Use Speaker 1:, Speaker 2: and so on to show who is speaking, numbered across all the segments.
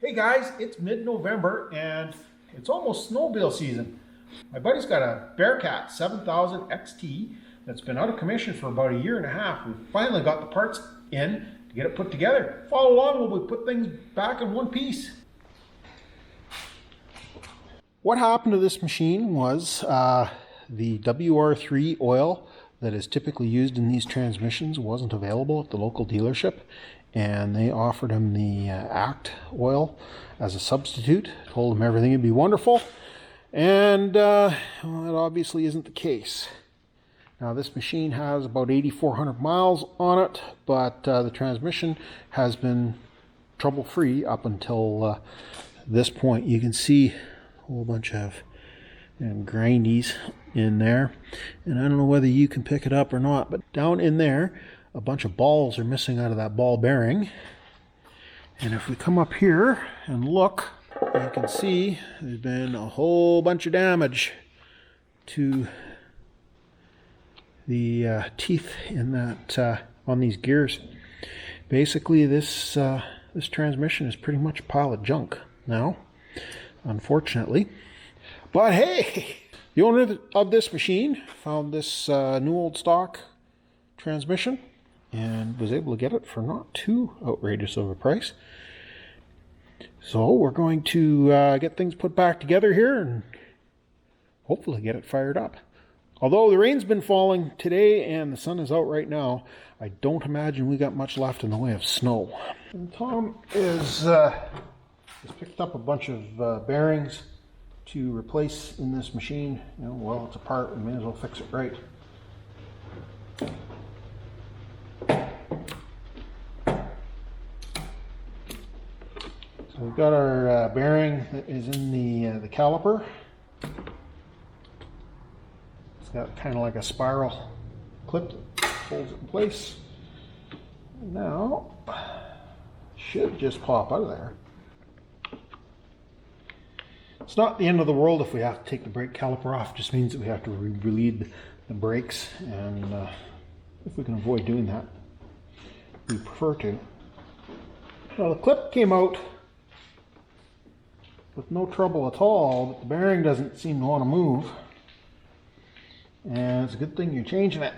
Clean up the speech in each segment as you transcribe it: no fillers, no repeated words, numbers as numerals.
Speaker 1: Hey guys, it's mid-November and it's almost snowmobile season. My buddy's got a Bearcat 7000 XT that's been out of commission for about a year and a half. We finally got the parts in to get it put together. Follow along while we put things back in one piece. What happened to this machine was the WR3 oil that is typically used in these transmissions wasn't available at the local dealership, and they offered him the ACT oil as a substitute. Told him everything would be wonderful, and well, that obviously isn't the case. Now this machine has about 8,400 miles on it, but the transmission has been trouble-free up until this point. You can see a whole bunch of grindies in there, and I don't know whether you can pick it up or not, but down in there a bunch of balls are missing out of that ball bearing. And if we come up here and look, you can see there's been a whole bunch of damage to the teeth in that on these gears. Basically this transmission is pretty much a pile of junk now, unfortunately. But hey, the owner of this machine found this new old stock transmission and was able to get it for not too outrageous of a price. So we're going to get things put back together here and hopefully get it fired up. Although the rain's been falling today and the sun is out right now, I don't imagine we got much left in the way of snow. And Tom has picked up a bunch of bearings to replace in this machine. You know, while it's apart, we may as well fix it right. So we've got our bearing that is in the caliper. It's got kind of like a spiral clip that holds it in place. And now, should just pop out of there. It's not the end of the world if we have to take the brake caliper off. It just means that we have to relieve the brakes, and if we can avoid doing that, we prefer to. Well, the clip came out with no trouble at all, but the bearing doesn't seem to want to move. And it's a good thing you're changing it,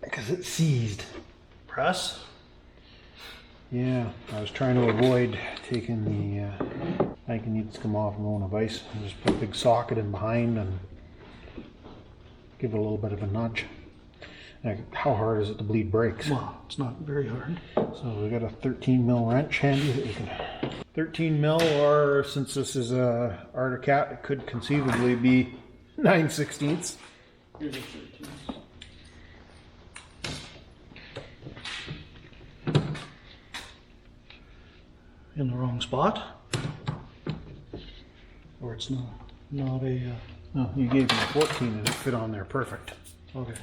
Speaker 1: because it's seized.
Speaker 2: Press?
Speaker 1: Yeah, I was trying to avoid taking the I think it needs to come off and go in a vise. And just put a big socket in behind and give it a little bit of a nudge. Like, how hard is it to bleed brakes?
Speaker 2: Well, it's not very hard.
Speaker 1: So we got a 13 mil wrench handy that we can 13 mil, or since this is a Arctic, it could conceivably be 9/16.
Speaker 2: Here's a 13. In the wrong spot? Or it's not a...
Speaker 1: No, you gave me a 14 and it fit on there perfect.
Speaker 2: Okay.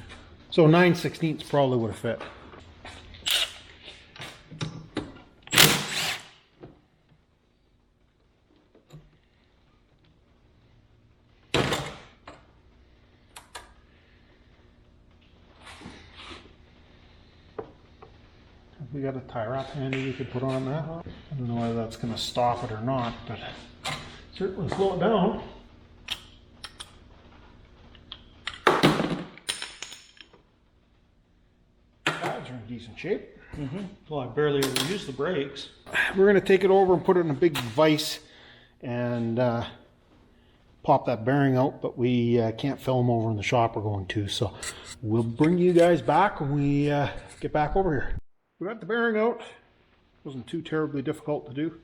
Speaker 1: So 9/16 probably would have fit. We got a tie wrap handy we could put on that. I don't know whether that's going to stop it or not, but certainly slow it down. Pads are in decent shape.
Speaker 2: Well, I barely ever use the brakes.
Speaker 1: We're going to take it over and put it in a big vise and pop that bearing out, but we can't film over in the shop we're going to, so we'll bring you guys back when we get back over here. We got the bearing out. Wasn't too terribly difficult to do,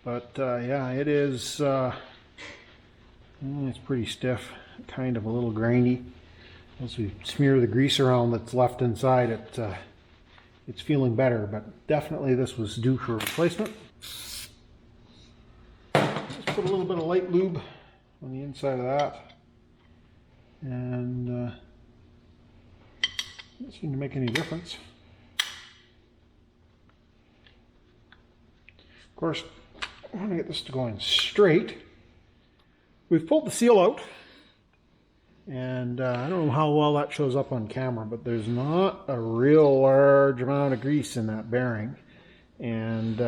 Speaker 1: but yeah, it is. It's pretty stiff, kind of a little grainy. As we smear the grease around that's left inside, it's feeling better. But definitely, this was due for replacement. Just put a little bit of light lube on the inside of that, and doesn't seem to make any difference. Of course, I want to get this to going straight. We've pulled the seal out, and I don't know how well that shows up on camera, but there's not a real large amount of grease in that bearing. And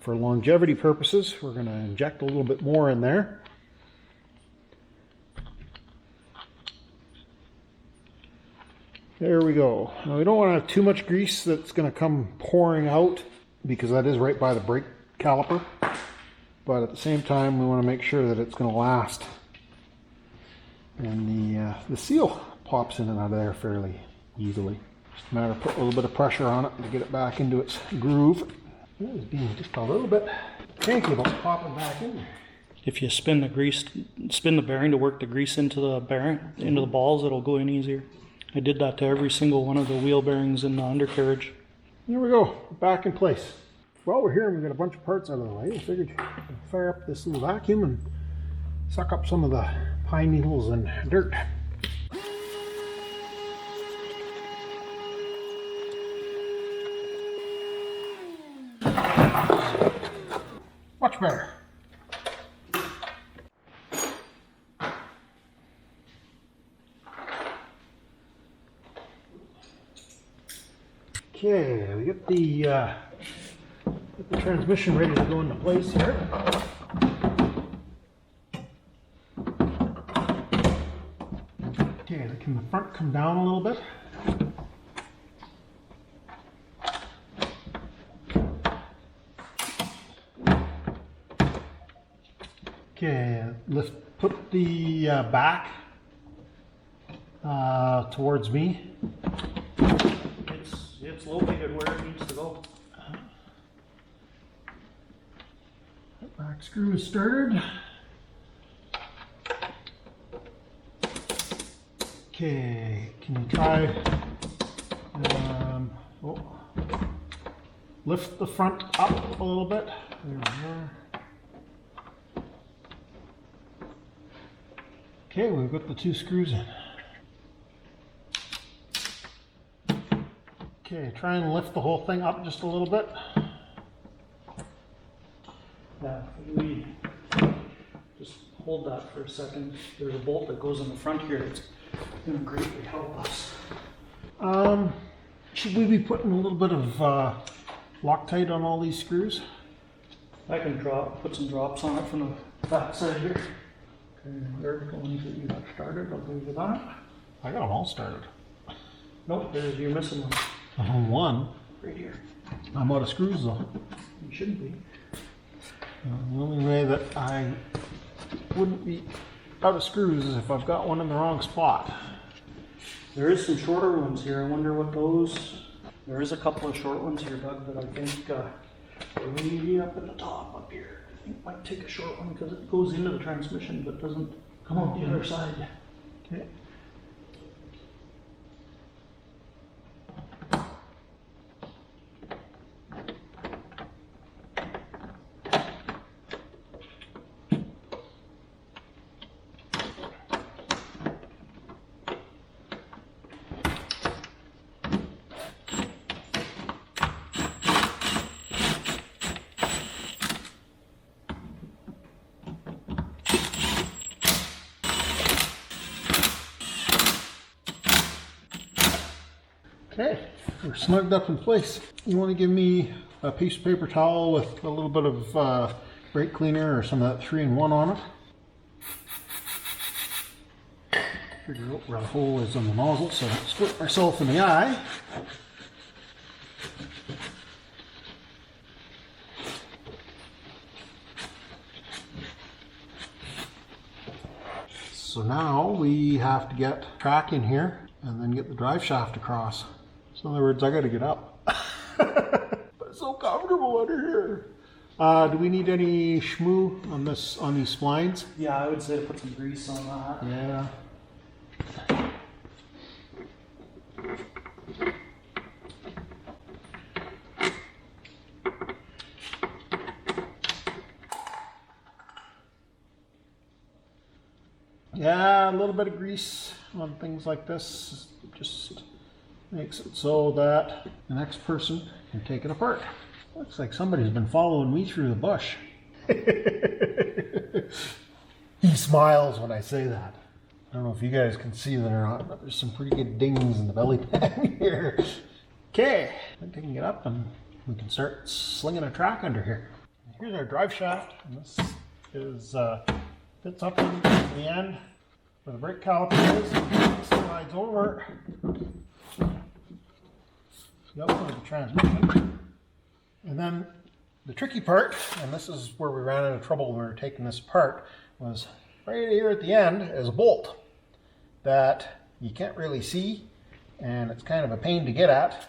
Speaker 1: for longevity purposes, we're going to inject a little bit more in there. There we go. Now we don't want to have too much grease that's going to come pouring out, because that is right by the brake caliper. But at the same time, we want to make sure that it's going to last. And the seal pops in and out of there fairly easily. Just a matter of putting a little bit of pressure on it to get it back into its groove. It was being just a little bit cranky about popping back in there.
Speaker 2: If you spin the bearing to work the grease into the bearing, into the balls, it'll go in easier. I did that to every single one of the wheel bearings in the undercarriage.
Speaker 1: There we go, back in place. While we're here and we've got a bunch of parts out of the way, I figured I'd fire up this little vacuum and suck up some of the pine needles and dirt. Much better. Okay, we get the transmission ready to go into place here. Okay, can the front come down a little bit? Okay, let's put the back towards me.
Speaker 2: It's located where it needs to go.
Speaker 1: That back screw is started. Okay, can you try lift the front up a little bit? There we are. Okay, we've got the two screws in. Okay, try and lift the whole thing up just a little bit.
Speaker 2: Yeah, we just hold that for a second. There's a bolt that goes in the front here that's going to greatly help us.
Speaker 1: Should we be putting a little bit of Loctite on all these screws?
Speaker 2: I can put some drops on it from the back side here. Okay, there's the ones that you got started. I'll go with that.
Speaker 1: I got them all started.
Speaker 2: Nope, you're missing one.
Speaker 1: One.
Speaker 2: Right here.
Speaker 1: I'm out of screws though.
Speaker 2: You shouldn't be.
Speaker 1: The only way that I wouldn't be out of screws is if I've got one in the wrong spot.
Speaker 2: There is some shorter ones here. I wonder what those... There is a couple of short ones here, Doug, that I think are way up at the top up here. I think might take a short one because it goes into the transmission but doesn't come out the other side.
Speaker 1: Okay. Okay, we're snugged up in place. You want to give me a piece of paper towel with a little bit of brake cleaner or some of that 3-in-1 on it. Figure out where the hole is on the nozzle so I don't split myself in the eye. So now we have to get track in here and then get the drive shaft across. So in other words, I got to get up. But it's so comfortable under here. Do we need any schmoo on these splines?
Speaker 2: Yeah, I would say to put some grease on that.
Speaker 1: Yeah. Yeah, a little bit of grease on things like this just makes it so that the next person can take it apart. Looks like somebody's been following me through the bush. He smiles when I say that. I don't know if you guys can see that or not, but there's some pretty good dings in the belly pan here. Okay, I think I can get up and we can start slinging a track under here. Here's our drive shaft, and this is fits up in the end where the brake caliper is. It slides over the output of the transmission. And then the tricky part, and this is where we ran into trouble when we were taking this apart, was right here at the end is a bolt that you can't really see, and it's kind of a pain to get at.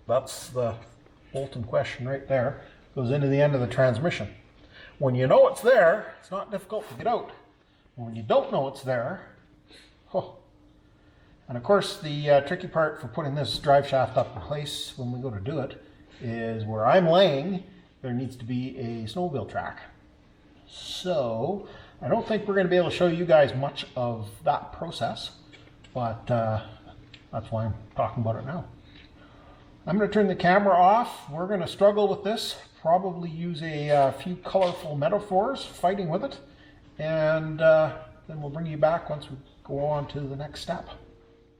Speaker 1: That's the bolt in question right there. Goes into the end of the transmission. When you know it's there, it's not difficult to get out. When you don't know it's there, oh. And of course the tricky part for putting this drive shaft up in place when we go to do it is where I'm laying, there needs to be a snowmobile track. So I don't think we're going to be able to show you guys much of that process, but that's why I'm talking about it now. I'm going to turn the camera off. We're going to struggle with this, probably use a few colorful metaphors fighting with it, and then we'll bring you back once we go on to the next step.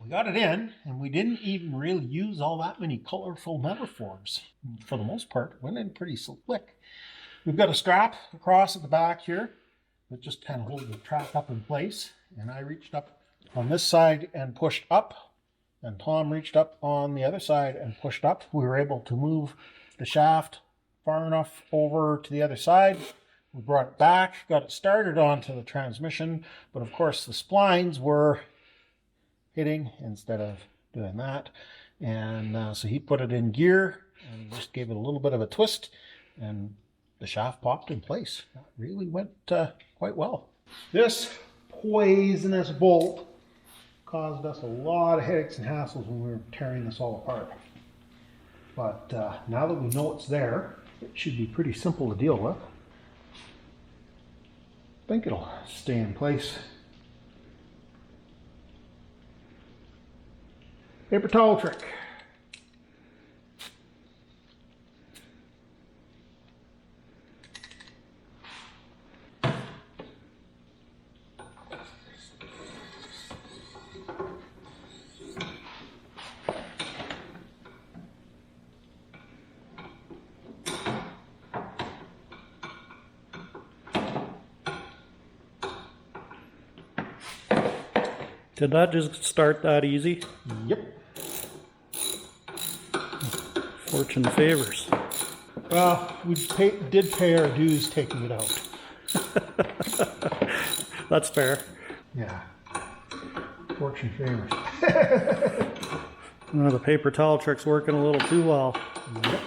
Speaker 1: We got it in, and we didn't even really use all that many colorful metaphors. For the most part, it went in pretty slick. We've got a strap across at the back here that just kind of holds the track up in place, and I reached up on this side and pushed up, and Tom reached up on the other side and pushed up. We were able to move the shaft far enough over to the other side. We brought it back, got it started onto the transmission, but of course the splines were hitting instead of doing that, and so he put it in gear and just gave it a little bit of a twist, and the shaft popped in place. That really went quite well. This poisonous bolt caused us a lot of headaches and hassles when we were tearing this all apart, but now that we know it's there, it should be pretty simple to deal with. I think it'll stay in place. Paper towel trick.
Speaker 2: Did that just start that easy?
Speaker 1: Yep.
Speaker 2: Fortune favors.
Speaker 1: Well, we did pay our dues taking it out.
Speaker 2: That's fair.
Speaker 1: Yeah. Fortune favors.
Speaker 2: The paper towel trick's working a little too well.
Speaker 1: Yep.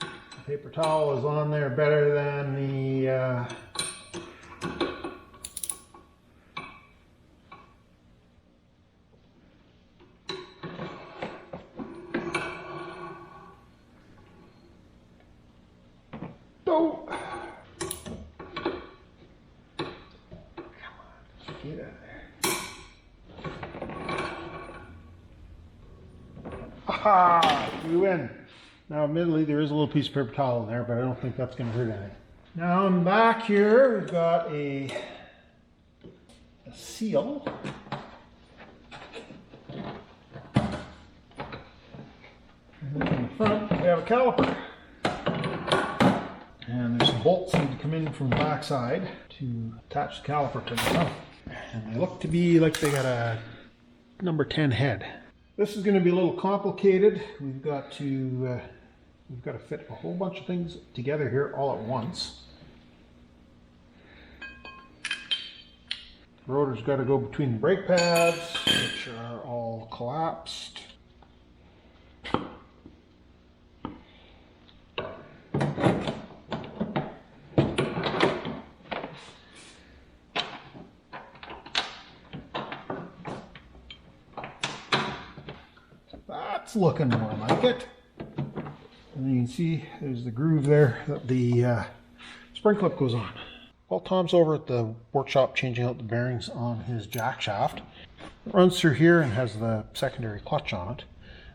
Speaker 1: The paper towel is on there better than the oh. Come on, get out of there. Aha! We win. Now, admittedly, there is a little piece of paper towel in there, but I don't think that's going to hurt anything. Now, in back here, we've got a seal. And then in the front, we have a caliper. And there's some bolts that need to come in from the back side to attach the caliper to the front. And they look to be like they got a number 10 head. This is going to be a little complicated. We've got to fit a whole bunch of things together here all at once. The rotor's got to go between the brake pads, which are all collapsed. That's looking more like it. And you can see there's the groove there that the spring clip goes on. While Tom's over at the workshop changing out the bearings on his jack shaft, it runs through here and has the secondary clutch on it.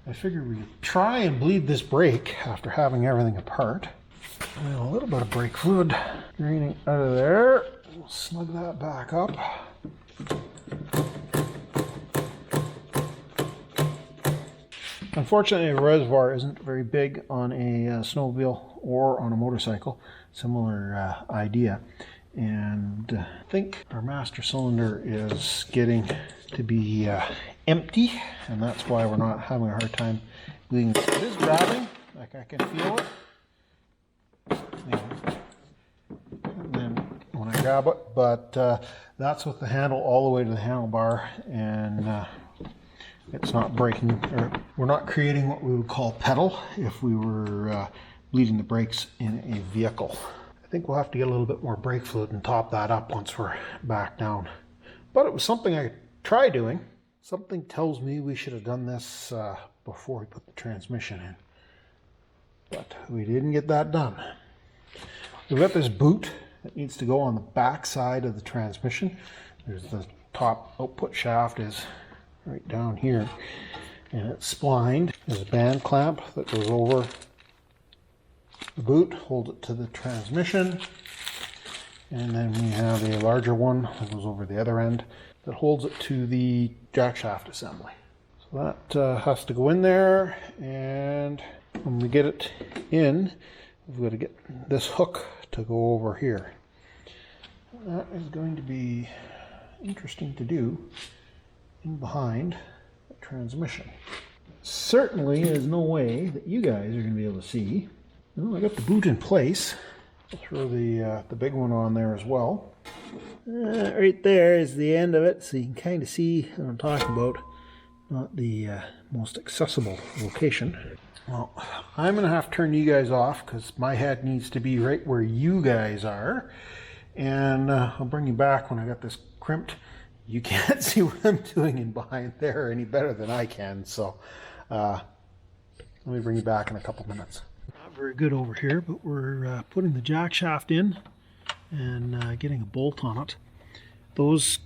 Speaker 1: I figured we'd try and bleed this brake after having everything apart. And a little bit of brake fluid draining out of there. We'll snug that back up. Unfortunately, the reservoir isn't very big on a snowmobile or on a motorcycle. Similar idea. And I think our master cylinder is getting to be empty, and that's why we're not having a hard time bleeding. It is grabbing, like I can feel it. And then when I grab it, but that's with the handle all the way to the handlebar, and it's not breaking, or we're not creating what we would call pedal if we were bleeding the brakes in a vehicle. I think we'll have to get a little bit more brake fluid and top that up once we're back down. But it was something I tried doing. Something tells me we should have done this before we put the transmission in. But we didn't get that done. We've got this boot that needs to go on the back side of the transmission. There's the top output shaft is right down here, and it's splined. There's a band clamp that goes over the boot, hold it to the transmission, and then we have a larger one that goes over the other end that holds it to the jack shaft assembly. So that has to go in there, and when we get it in, we've got to get this hook to go over here. That is going to be interesting to do in behind the transmission. Certainly there's no way that you guys are going to be able to see. Well, I got the boot in place. I'll throw the big one on there as well. Right there is the end of it, so you can kind of see what I'm talking about. Not the most accessible location. Well, I'm going to have to turn you guys off because my head needs to be right where you guys are. And I'll bring you back when I got this crimped. You can't see what I'm doing in behind there any better than I can. So let me bring you back in a couple minutes. Not very good over here, but we're putting the jack shaft in and getting a bolt on it. Those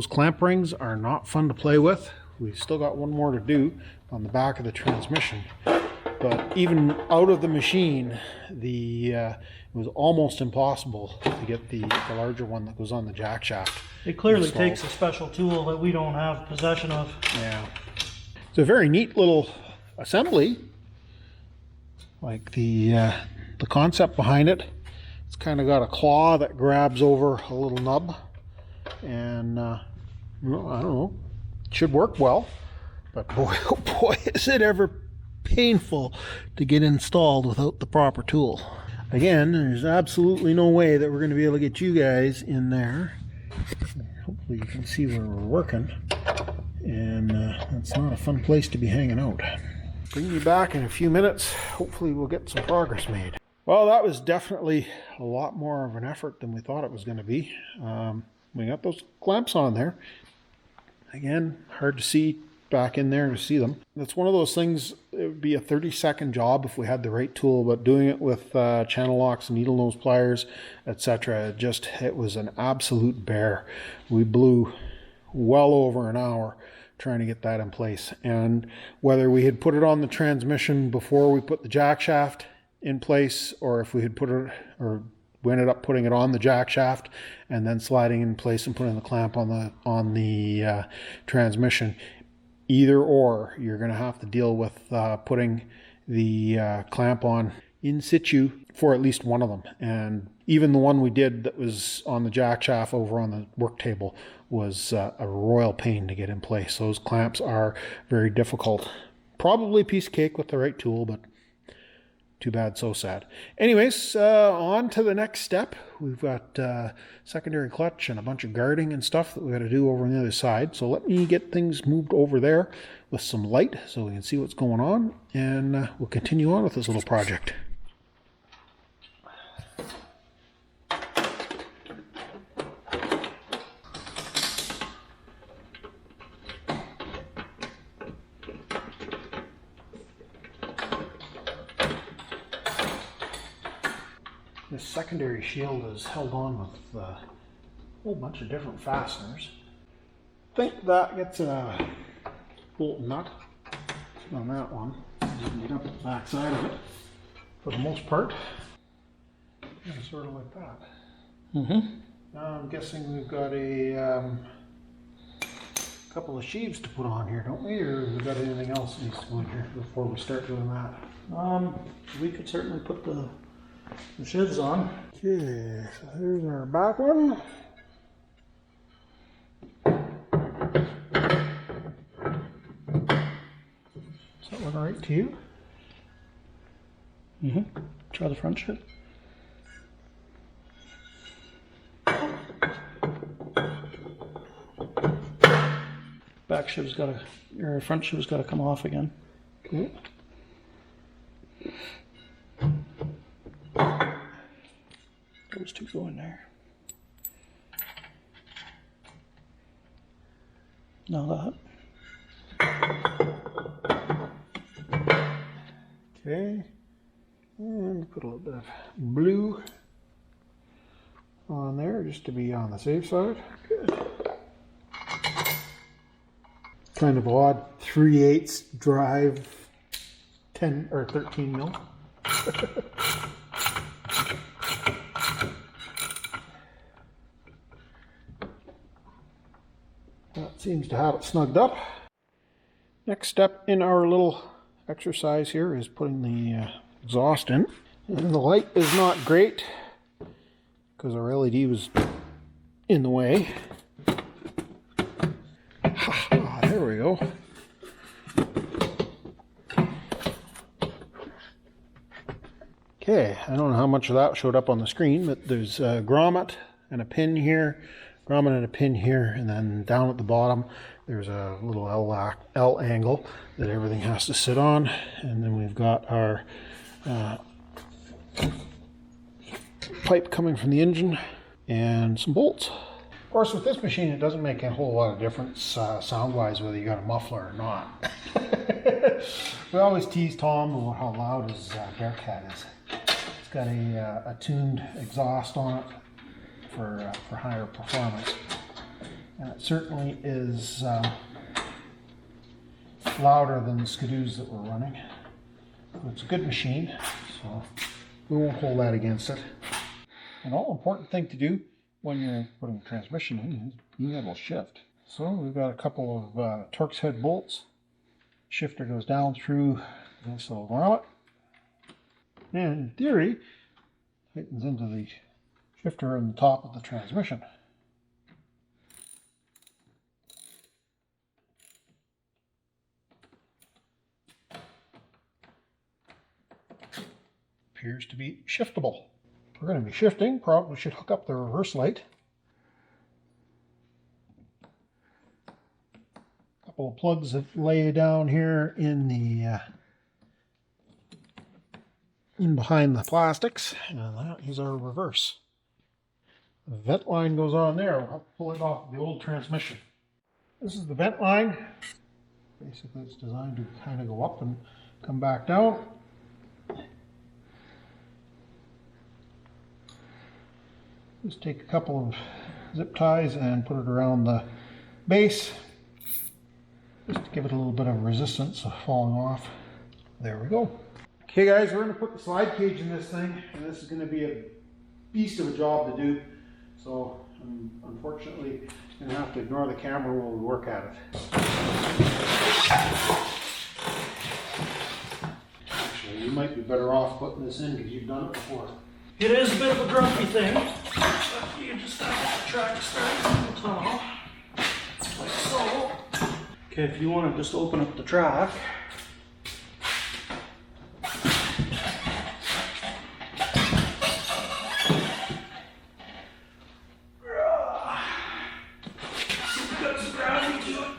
Speaker 1: clamp rings are not fun to play with. We've still got one more to do on the back of the transmission. But even out of the machine, it was almost impossible to get the larger one that goes on the jack shaft.
Speaker 2: It clearly takes a special tool that we don't have possession of.
Speaker 1: Yeah. It's a very neat little assembly. Like the concept behind it. It's kind of got a claw that grabs over a little nub. And, I don't know, it should work well. But boy, oh boy, is it ever painful to get installed without the proper tool. Again, there's absolutely no way that we're going to be able to get you guys in there. Hopefully you can see where we're working. And it's not a fun place to be hanging out. Bring you back in a few minutes. Hopefully we'll get some progress made. Well, that was definitely a lot more of an effort than we thought it was going to be. We got those clamps on there. Again, hard to see back in there to see them. It's one of those things, it would be a 30-second job if we had the right tool, but doing it with channel locks, needle nose pliers, etc., it was an absolute bear. We blew well over an hour trying to get that in place. And whether we had put it on the transmission before we put the jack shaft in place, or if we had put it, or we ended up putting it on the jack shaft and then sliding in place and putting the clamp on the transmission, either or, you're going to have to deal with putting the clamp on in situ for at least one of them. And even the one we did that was on the jack shaft over on the work table was a royal pain to get in place. Those clamps are very difficult. Probably a piece of cake with the right tool, but too bad, so sad. Anyways, on to the next step. We've got secondary clutch and a bunch of guarding and stuff that we got to do over on the other side. So let me get things moved over there with some light so we can see what's going on, and we'll continue on with this little project. This secondary shield is held on with a whole bunch of different fasteners. I think that gets a bolt nut on that one. You can get up the back side of it for the most part. Yeah, sort of like that. Now I'm guessing we've got a a couple of sheaves to put on here, don't we? Or have we got anything else that needs to go in here before we start doing that?
Speaker 2: We could certainly put the sheaves on.
Speaker 1: Okay, so here's our back one. Does that look all right to you?
Speaker 2: Mm-hmm. Try the front sheave. Back sheave's gotta, your front sheave's gotta come off again.
Speaker 1: Okay.
Speaker 2: Those two go in there. Now that.
Speaker 1: Okay. And put a little bit of blue on there just to be on the safe side. Good. Kind of odd 3/8 drive 10 or 13 mil. That seems to have it snugged up. Next step in our little exercise here is putting the exhaust in. And the light is not great because our LED was in the way. There we go. Okay, I don't know how much of that showed up on the screen, but there's a grommet and a pin here, grommet and a pin here, and then down at the bottom there's a little L angle that everything has to sit on, and then we've got our pipe coming from the engine and some bolts. Of course, with this machine, it doesn't make a whole lot of difference sound-wise whether you got a muffler or not. We always tease Tom about how loud his Bearcat is. It's got a tuned exhaust on it for higher performance. And it certainly is louder than the Skidoos that we're running. It's a good machine, so we won't hold that against it. An all-important thing to do when you're putting transmission in is being able to shift. So we've got a couple of Torx head bolts. Shifter goes down through this little grommet, and in theory tightens into the shifter on the top of the transmission. Appears to be shiftable. If we're going to be shifting, probably should hook up the reverse light. A couple of plugs that lay down here in the in behind the plastics, and that is our reverse. The vent line goes on there. We'll have to pull it off the old transmission. This is the vent line. Basically, it's designed to kind of go up and come back down. Just take a couple of zip ties and put it around the base, just to give it a little bit of resistance of falling off. There we go. Okay guys, we're going to put the slide cage in this thing, and this is going to be a beast of a job to do. So unfortunately, I'm going to have to ignore the camera while we work at it. Actually, you might be better off putting this in because you've done it before.
Speaker 2: It is a bit of a grumpy thing, but you just have to get the track started in the tunnel, like so. Okay, if you want to just open up the track. Got some gravity to it.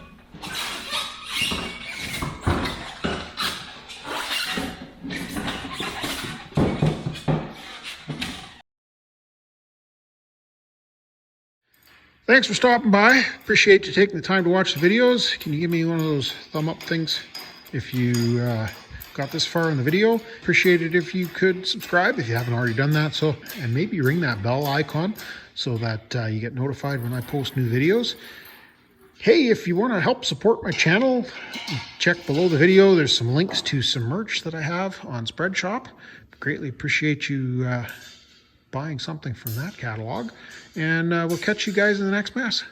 Speaker 1: Thanks for stopping by. Appreciate you taking the time to watch the videos. Can you give me one of those thumb up things if you got this far in the video? Appreciate it if you could subscribe if you haven't already done that. So, and maybe ring that bell icon so that you get notified when I post new videos. Hey, if you want to help support my channel, check below the video. There's some links to some merch that I have on Spreadshop. Greatly appreciate you buying something from that catalog. And we'll catch you guys in the next mess.